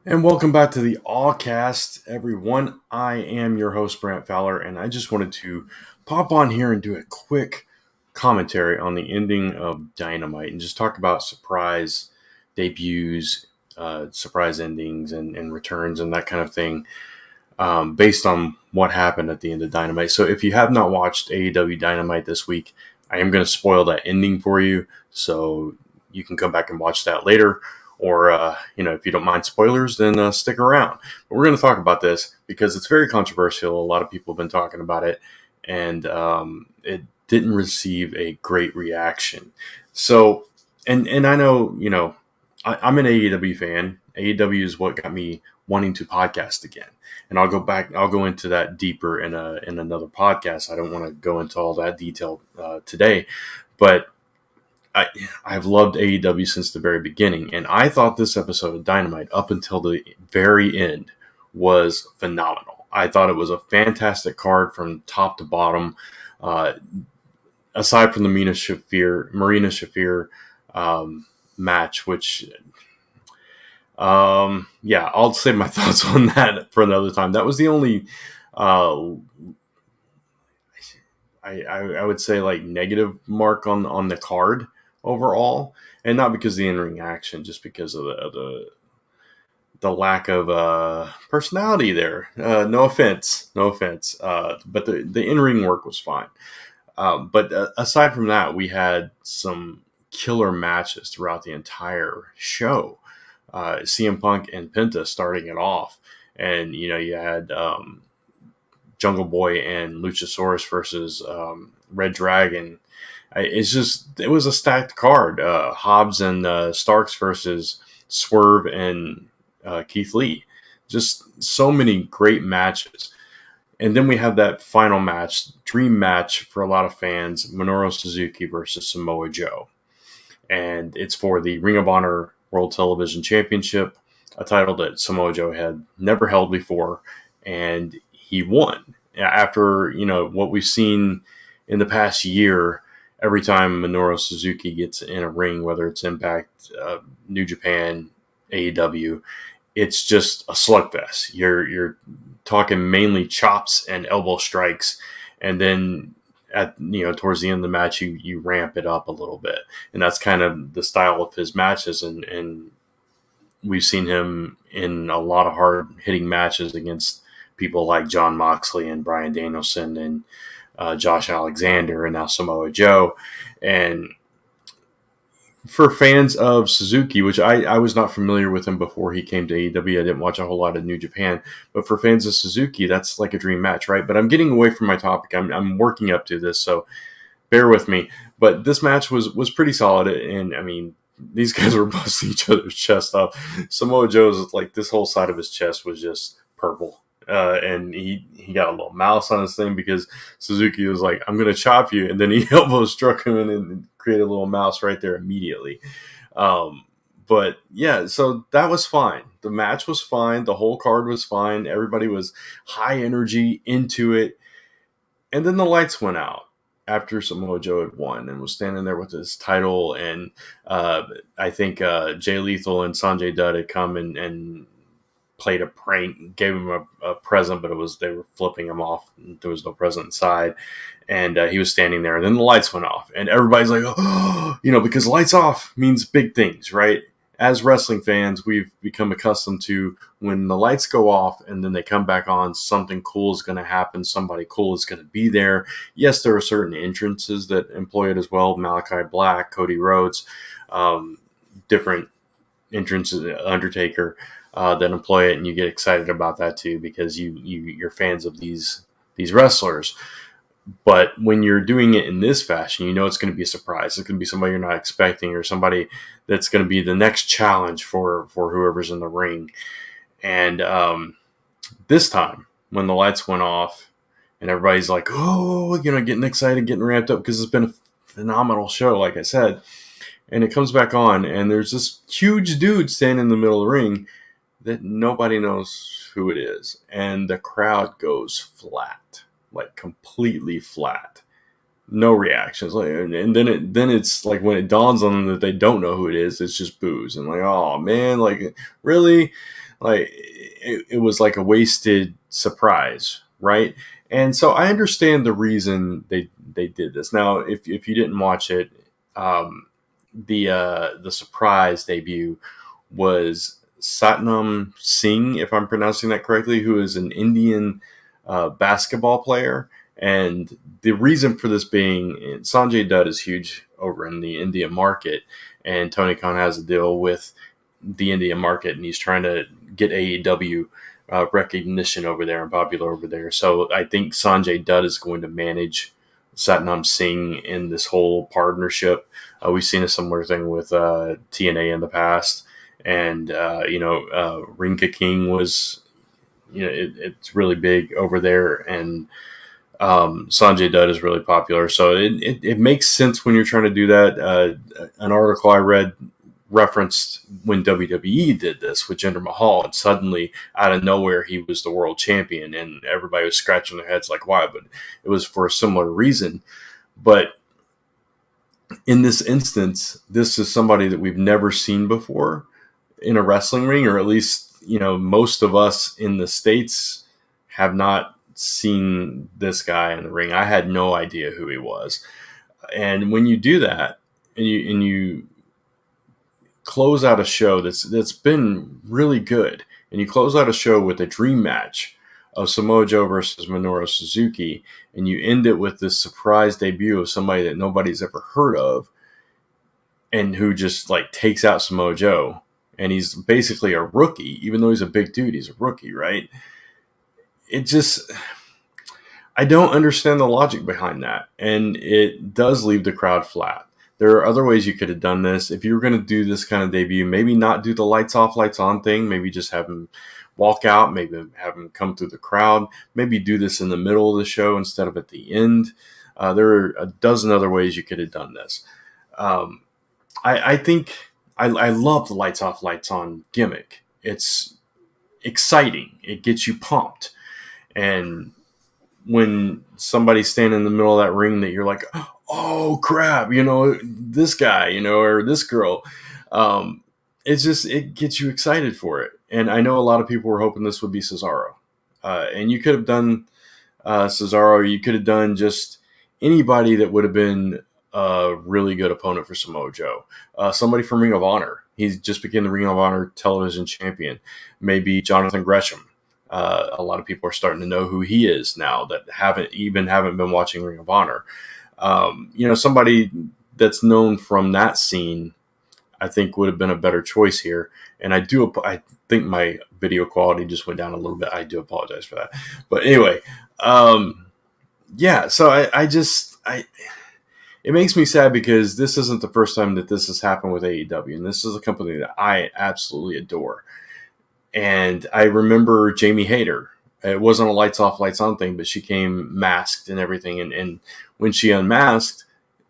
And welcome back to the Allcast, everyone. I am your host, Brant Fowler, and I just wanted to pop on here and do a quick commentary on the ending of Dynamite and just talk about surprise debuts, surprise endings, and returns and that kind of thing based on what happened at the end of Dynamite. So if you have not watched AEW Dynamite this week, I am going to spoil that ending for you, so you can come back and watch that later. Or, if you don't mind spoilers, then stick around. But we're going to talk about this because it's very controversial. A lot of people have been talking about it, and it didn't receive a great reaction. So, and I know, I'm an AEW fan. AEW is what got me wanting to podcast again. And I'll go into that deeper in another podcast. I don't want to go into all that detail today, but I've loved AEW since the very beginning, and I thought this episode of Dynamite up until the very end was phenomenal. I thought it was a fantastic card from top to bottom. Aside from the Marina Shafir match, which, I'll save my thoughts on that for another time. That was the only, I would say, like, negative mark on the card overall, and not because of the in-ring action, just because of the lack of personality there. No offense, but the in-ring work was fine. But aside from that, we had some killer matches throughout the entire show. CM Punk and Penta starting it off, and you had Jungle Boy and Luchasaurus versus Red Dragon. It was a stacked card. Hobbs and Starks versus Swerve and Keith Lee. Just so many great matches. And then we have that final match, dream match for a lot of fans, Minoru Suzuki versus Samoa Joe. And it's for the Ring of Honor World Television Championship, a title that Samoa Joe had never held before, and he won. After, what we've seen in the past year, every time Minoru Suzuki gets in a ring, whether it's Impact, New Japan, AEW, it's just a slugfest. You're talking mainly chops and elbow strikes, and then towards the end of the match, you ramp it up a little bit, and that's kind of the style of his matches. And we've seen him in a lot of hard hitting matches against people like John Moxley and Bryan Danielson and Josh Alexander and now Samoa Joe. And for fans of Suzuki, which I was not familiar with him before he came to AEW, I didn't watch a whole lot of New Japan, but for fans of Suzuki, that's like a dream match, right? But I'm getting away from my topic. I'm working up to this, so bear with me. But this match was pretty solid, and I mean, these guys were busting each other's chest up. Samoa Joe's, like, this whole side of his chest was just purple. And he got a little mouse on his thing because Suzuki was like, I'm going to chop you. And then he elbow struck him and created a little mouse right there immediately. But yeah, so that was fine. The match was fine. The whole card was fine. Everybody was high energy into it. And then the lights went out after Samoa Joe had won and was standing there with his title. And I think Jay Lethal and Sanjay Dutt had come and played a prank, gave him a present, but they were flipping him off. There was no present inside, and he was standing there. And then the lights went off, and everybody's like, "Oh," because lights off means big things, right? As wrestling fans, we've become accustomed to when the lights go off and then they come back on, something cool is going to happen. Somebody cool is going to be there. Yes, there are certain entrances that employ it as well. Malachi Black, Cody Rhodes, different entrances, Undertaker. That employ it, and you get excited about that too because you're fans of these wrestlers. But when you're doing it in this fashion, it's going to be a surprise. It's going to be somebody you're not expecting, or somebody that's going to be the next challenge for whoever's in the ring. And this time, when the lights went off, and everybody's like, "Oh," getting excited, getting ramped up because it's been a phenomenal show, like I said. And it comes back on, and there's this huge dude standing in the middle of the ring that nobody knows who it is, and the crowd goes flat, like completely flat, no reactions. Like, and then it's like when it dawns on them that they don't know who it is, it's just boos and like, oh man, like really, Like it was like a wasted surprise, right? And so I understand the reason they did this. Now, if you didn't watch it, um, the surprise debut was Satnam Singh, if I'm pronouncing that correctly, who is an Indian basketball player. And the reason for this being, Sanjay Dutt is huge over in the India market, and Tony Khan has a deal with the India market, and he's trying to get AEW recognition over there and popular over there. So I think Sanjay Dutt is going to manage Satnam Singh in this whole partnership. We've seen a similar thing with TNA in the past, and Rinka King was, it's really big over there, and Sanjay Dutt is really popular. So it makes sense when you're trying to do that. An article I read referenced when WWE did this with Jinder Mahal, and suddenly out of nowhere he was the world champion, and everybody was scratching their heads like, why? But it was for a similar reason. But in this instance, this is somebody that we've never seen before in a wrestling ring, or at least, most of us in the States have not seen this guy in the ring. I had no idea who he was. And when you do that, and you close out a show that's been really good, and you close out a show with a dream match of Samoa Joe versus Minoru Suzuki, and you end it with this surprise debut of somebody that nobody's ever heard of, and who just like takes out Samoa Joe, and he's basically a rookie, even though he's a big dude, he's a rookie, right? It just, I don't understand the logic behind that, and it does leave the crowd flat. There are other ways you could have done this. If you were going to do this kind of debut, maybe not do the lights off, lights on thing. Maybe just have him walk out. Maybe have him come through the crowd. Maybe do this in the middle of the show instead of at the end. There are a dozen other ways you could have done this. I think I love the lights off, lights on gimmick. It's exciting. It gets you pumped. And when somebody's standing in the middle of that ring that you're like, oh crap, this guy, or this girl, it gets you excited for it. And I know a lot of people were hoping this would be Cesaro, and you could have done Cesaro. You could have done just anybody that would have been a really good opponent for Samoa Joe. Somebody from Ring of Honor. He's just became the Ring of Honor television champion. Maybe Jonathan Gresham. A lot of people are starting to know who he is now that haven't been watching Ring of Honor. Somebody that's known from that scene, I think would have been a better choice here. And I think my video quality just went down a little bit. I do apologize for that. But anyway, so it makes me sad because this isn't the first time that this has happened with AEW. And this is a company that I absolutely adore. And I remember Jamie Hayter. It wasn't a lights off, lights on thing, but she came masked and everything. And when she unmasked,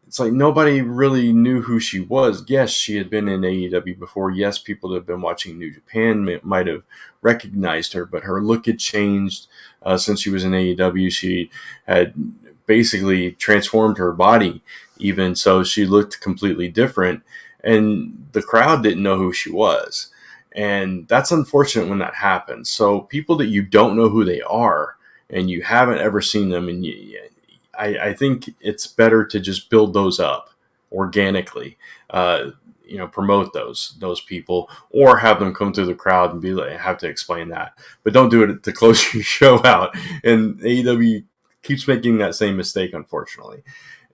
it's like nobody really knew who she was. Yes, she had been in AEW before. Yes, people that have been watching New Japan might have recognized her, but her look had changed since she was in AEW. She had basically transformed her body, even so she looked completely different. And the crowd didn't know who she was. And that's unfortunate when that happens. So people that you don't know who they are and you haven't ever seen them, and I think it's better to just build those up organically, promote those people, or have them come through the crowd and have to explain that. But don't do it to close your show out. And AEW keeps making that same mistake, unfortunately.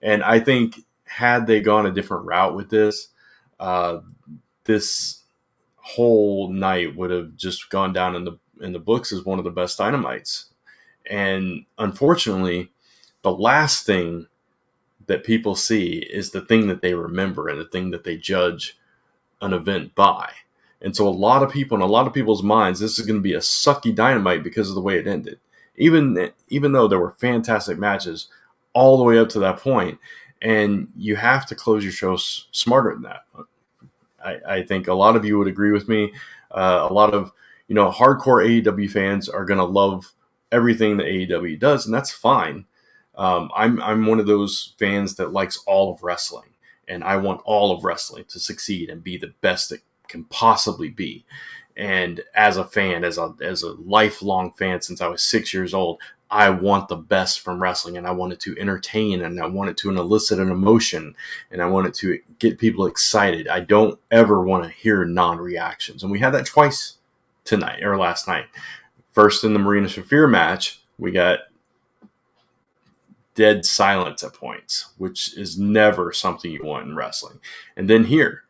And I think had they gone a different route with this, this whole night would have just gone down in the books as one of the best Dynamites. And unfortunately, the last thing that people see is the thing that they remember and the thing that they judge an event by. And so a lot of people, in a lot of people's minds, this is going to be a sucky Dynamite because of the way it ended. Even though there were fantastic matches all the way up to that point, and you have to close your show smarter than that. I think a lot of you would agree with me. A lot of hardcore AEW fans are going to love everything that AEW does, and that's fine. I'm one of those fans that likes all of wrestling, and I want all of wrestling to succeed and be the best it can possibly be. And as a fan, as a lifelong fan since I was 6 years old, I want the best from wrestling, and I want it to entertain, and I want it to elicit an emotion, and I want it to get people excited. I don't ever want to hear non-reactions. And we had that twice tonight, or last night. First in the Marina Shafir match, we got dead silence at points, which is never something you want in wrestling. And then here,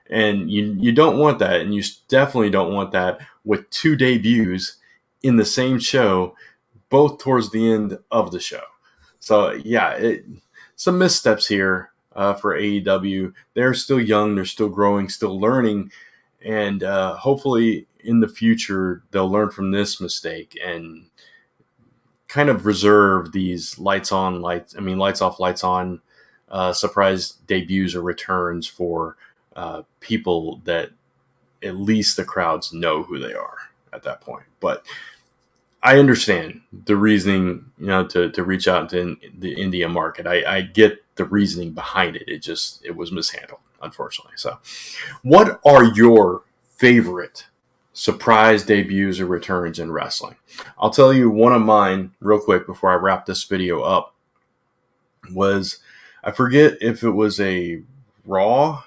and you don't want that, and you definitely don't want that with two debuts in the same show, both towards the end of the show. So yeah, some missteps here for AEW. They're still young, they're still growing, still learning, and hopefully in the future they'll learn from this mistake and kind of reserve these lights off, lights on surprise debuts or returns for people that at least the crowds know who they are at that point. But I understand the reasoning, to reach out to the India market. I get the reasoning behind it. It was mishandled, unfortunately. So, what are your favorite surprise debuts or returns in wrestling? I'll tell you one of mine real quick before I wrap this video up. I forget if it was a Raw.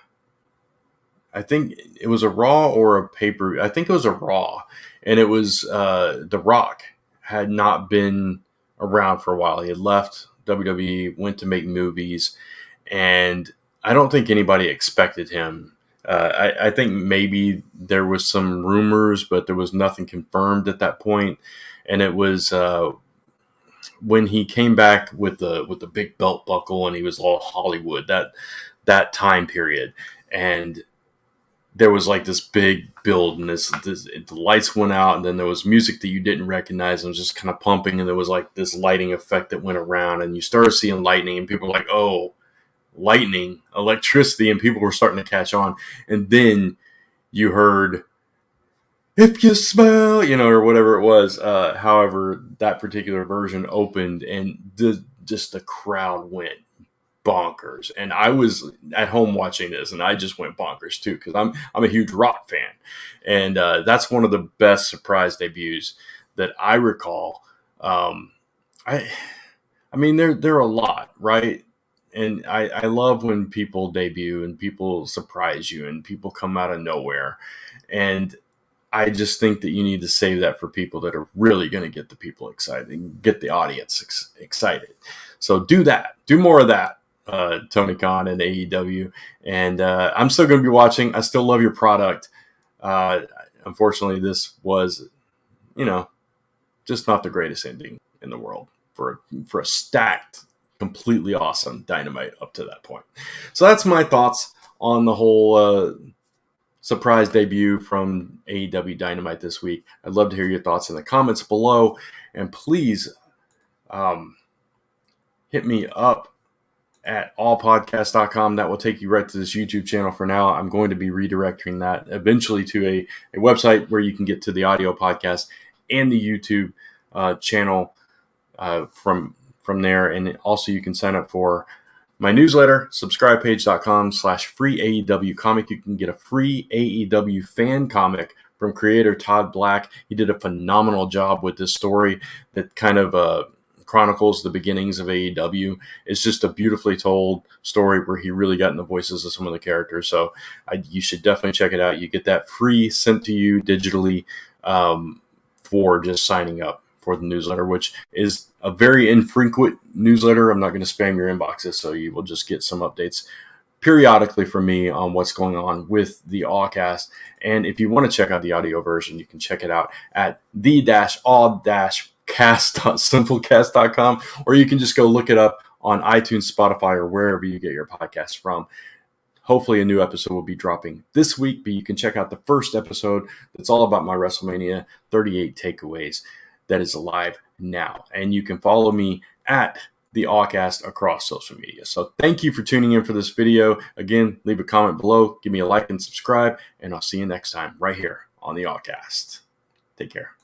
I think it was a Raw or a pay-per-view. I think it was a Raw. And it was The Rock had not been around for a while. He had left WWE, went to make movies, and I don't think anybody expected him. I think maybe there was some rumors, but there was nothing confirmed at that point. And it was when he came back with the big belt buckle, and he was all Hollywood that time period, and there was like this big build, and the lights went out, and then there was music that you didn't recognize, and it was just kind of pumping, and there was like this lighting effect that went around, and you started seeing lightning, and people were like, oh, lightning, electricity, and people were starting to catch on. And then you heard, if you smell, or whatever it was. However, that particular version opened, and just the crowd went bonkers. And I was at home watching this, and I just went bonkers too, because I'm a huge Rock fan, and that's one of the best surprise debuts that I recall. I mean, there are a lot, right? And I love when people debut and people surprise you and people come out of nowhere. And I just think that you need to save that for people that are really going to get the people excited and get the audience excited. So do that. Do more of that, Tony Khan and AEW. And I'm still going to be watching. I still love your product. Unfortunately, this was, just not the greatest ending in the world for a stacked, completely awesome Dynamite up to that point. So that's my thoughts on the whole surprise debut from AEW Dynamite this week. I'd love to hear your thoughts in the comments below, and please hit me up at allpodcast.com. That will take you right to this YouTube channel. For now, I'm going to be redirecting that eventually to a website where you can get to the audio podcast and the YouTube channel from there. And also you can sign up for my newsletter, subscribepage.com/free AEW comic. You can get a free AEW fan comic from creator Todd Black. He did a phenomenal job with this story that kind of chronicles the beginnings of AEW. It's just a beautifully told story where he really got in the voices of some of the characters. So you should definitely check it out. You get that free, sent to you digitally for just signing up for the newsletter, which is a very infrequent newsletter. I'm not going to spam your inboxes, so you will just get some updates periodically from me on what's going on with the Awcast. And if you want to check out the audio version, you can check it out at the-all-cast.simplecast.com, or you can just go look it up on iTunes, Spotify, or wherever you get your podcasts from. Hopefully a new episode will be dropping this week, but you can check out the first episode that's all about my WrestleMania 38 takeaways that is live now. And you can follow me at the Awcast across social media. So thank you for tuning in for this video. Again, leave a comment below, give me a like and subscribe, and I'll see you next time right here on the Awcast. Take care.